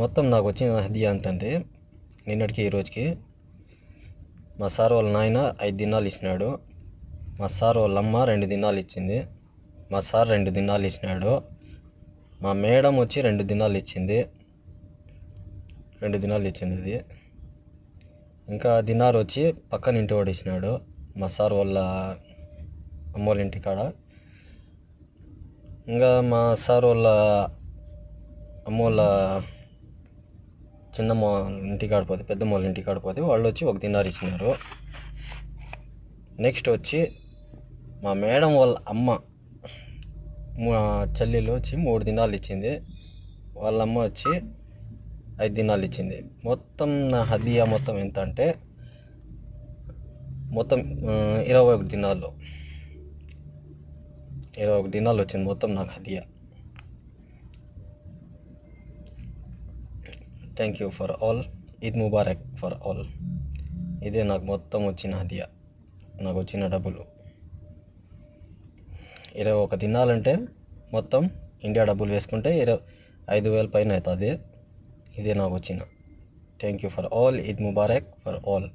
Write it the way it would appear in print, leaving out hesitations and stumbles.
మొత్తం నాకు వచ్చిన హదియా ఏంటంటే నిన్నటికి ఈ రోజుకి మా సార్ వాళ్ళ నాయన 5 దినాలు ఇచ్చినాడు. మా సార్ వాళ్ళ అమ్మ 2 దినాలు ఇచ్చింది. మా సార్ 2 దినాలు ఇచ్చినాడు. మా మేడం వచ్చి 2 దినాలు ఇచ్చింది. 2 దినాలు ఇచ్చింది ఇది. ఇంకా దినార్ వచ్చి పక్కన ఇంటి వాడు ఇచ్చినాడు, మా సార్ వాళ్ళ అమ్మోళ్ళ ఇంటి కాడ. ఇంకా మా సార్ వాళ్ళ అమ్మోళ్ళ చిన్నమ్మ ఇంటి కాడిపోతే, పెద్దమ్మ వాళ్ళ ఇంటి కాడిపోతే వాళ్ళు వచ్చి 1 దినార్ ఇచ్చినారు. నెక్స్ట్ వచ్చి మా మేడం వాళ్ళ అమ్మ, మా చెల్లెలు వచ్చి 3 దినాలు ఇచ్చింది. వాళ్ళ అమ్మ వచ్చి 5 దినాలు ఇచ్చింది. మొత్తం నా హదియా మొత్తం ఎంత అంటే మొత్తం 21 దినాలు 21 దినాలు వచ్చింది మొత్తం నాకు హదియా. Thank you for all. Eid Mubarak for all. ఇదే నాకు మొత్తం వచ్చిన హదియా, నాకు వచ్చిన డబ్బులు. 21 దినాలంటే మొత్తం ఇండియా డబ్బులు వేసుకుంటే 5,000 పైన అవుతుంది. ఇదే నాకు వచ్చిన. Thank you for all. Eid Mubarak for all.